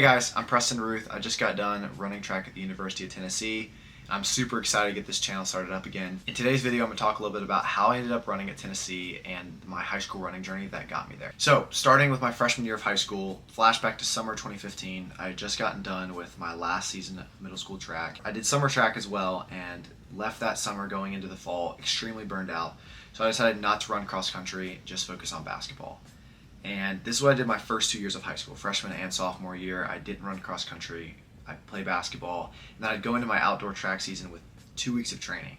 guys, I'm Preston Ruth. I just got done running track at the University of Tennessee. I'm super excited to get this channel started up again. In today's video, I'm going to talk a little bit about how I ended up running at Tennessee and my high school running journey that got me there. So, starting with my freshman year of high school, flashback to summer 2015, I had just gotten done with my last season of middle school track. I did summer track as well and left that summer going into the fall extremely burned out. So I decided not to run cross country, just focus on basketball. And this is what I did my first 2 years of high school, freshman and sophomore year. I didn't run cross country. I'd play basketball, and then I'd go into my outdoor track season with 2 weeks of training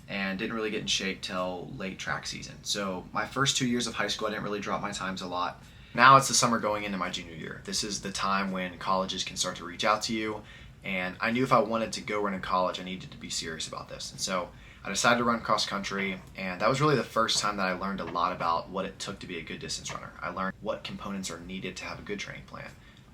and didn't really get in shape till late track season. So my first 2 years of high school, I didn't really drop my times a lot. Now it's the summer going into my junior year. This is the time when colleges can start to reach out to you, and I knew if I wanted to go run in college, I needed to be serious about this. And so I decided to run cross country, and that was really the first time that I learned a lot about what it took to be a good distance runner. I learned what components are needed to have a good training plan.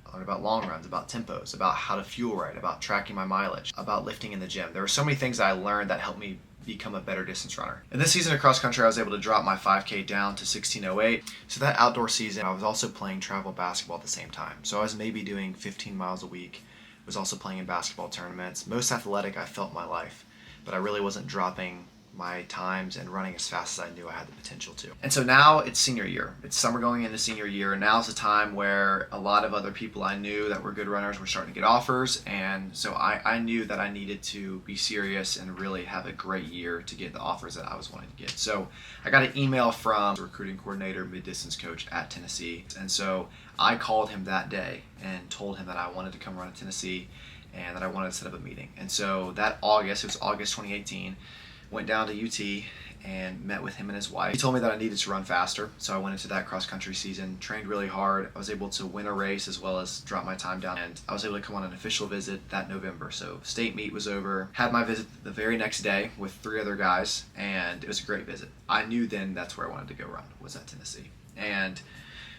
I learned about long runs, about tempos, about how to fuel right, about tracking my mileage, about lifting in the gym. There were so many things that I learned that helped me become a better distance runner. In this season of cross country, I was able to drop my 5K down to 16:08. So that outdoor season, I was also playing travel basketball at the same time. So I was maybe doing 15 miles a week. I was also playing in basketball tournaments. Most athletic I felt in my life, but I really wasn't dropping my times and running as fast as I knew I had the potential to. And so now it's senior year. It's summer going into senior year, and now's the time where a lot of other people I knew that were good runners were starting to get offers, and so I knew that I needed to be serious and really have a great year to get the offers that I was wanting to get. So I got an email from the recruiting coordinator, mid-distance coach at Tennessee, and so I called him that day and told him that I wanted to come run at Tennessee and that I wanted to set up a meeting. And so that August, it was August 2018, went down to UT and met with him and his wife. He told me that I needed to run faster, so I went into that cross-country season, trained really hard. I was able to win a race as well as drop my time down, and I was able to come on an official visit that November. So state meet was over, had my visit the very next day with 3 other guys, and it was a great visit. I knew then that's where I wanted to go run, was at Tennessee. And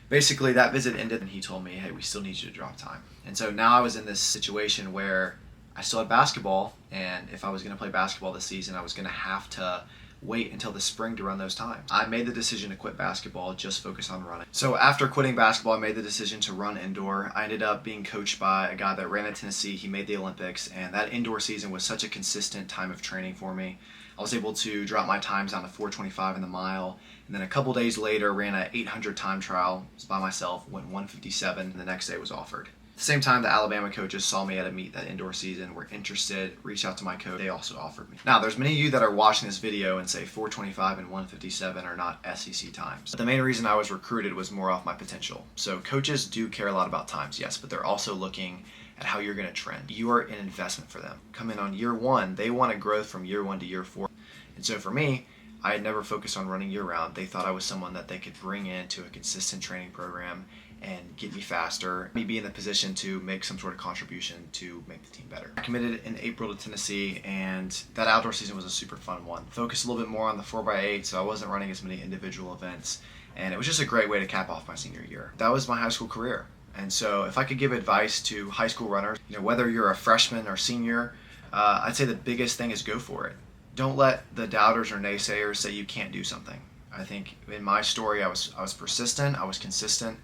basically that visit ended and he told me, hey, we still need you to drop time. And so now I was in this situation where I still had basketball, and if I was going to play basketball this season, I was going to have to wait until the spring to run those times. I made the decision to quit basketball, just focus on running. So after quitting basketball, I made the decision to run indoor. I ended up being coached by a guy that ran at Tennessee. He made the Olympics, and that indoor season was such a consistent time of training for me. I was able to drop my times down to 4:25 in the mile, and then a couple days later ran an 800 time trial by myself, went 157, and the next day was offered. At the same time, the Alabama coaches saw me at a meet that indoor season, were interested, reached out to my coach, they also offered me. Now, there's many of you that are watching this video and say 4:25 and 157 are not SEC times. But the main reason I was recruited was more off my potential. So coaches do care a lot about times, yes, but they're also looking at how you're going to trend. You are an investment for them. Come in on year 1, they want to grow from year 1 to year 4. And so for me, I had never focused on running year round. They thought I was someone that they could bring into a consistent training program and get me faster, me be in the position to make some sort of contribution to make the team better. I committed in April to Tennessee, and that outdoor season was a super fun one. Focused a little bit more on the 4x8, so I wasn't running as many individual events, and it was just a great way to cap off my senior year. That was my high school career. And so if I could give advice to high school runners, whether you're a freshman or senior, I'd say the biggest thing is go for it. Don't let the doubters or naysayers say you can't do something. I think in my story, I was persistent, I was consistent,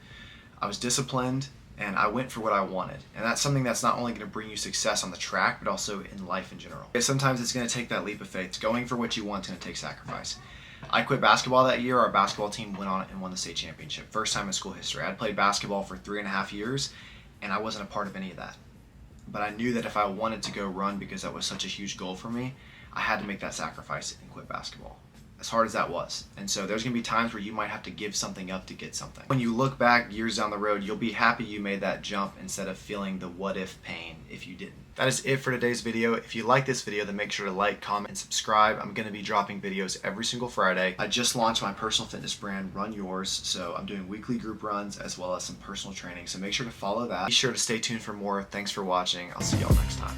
I was disciplined, and I went for what I wanted. And that's something that's not only going to bring you success on the track, but also in life in general. Sometimes it's going to take that leap of faith. Going for what you want is going to take sacrifice. I quit basketball that year. Our basketball team went on and won the state championship. First time in school history. I'd played basketball for 3.5 years, and I wasn't a part of any of that. But I knew that if I wanted to go run, because that was such a huge goal for me, I had to make that sacrifice and quit basketball, as hard as that was. And so there's going to be times where you might have to give something up to get something. When you look back years down the road, you'll be happy you made that jump instead of feeling the what if pain if you didn't. That is it for today's video. If you like this video, then make sure to like, comment, and subscribe. I'm going to be dropping videos every single Friday. I just launched my personal fitness brand, Run Yours, so I'm doing weekly group runs as well as some personal training, so make sure to follow that. Be sure to stay tuned for more. Thanks for watching. I'll see y'all next time.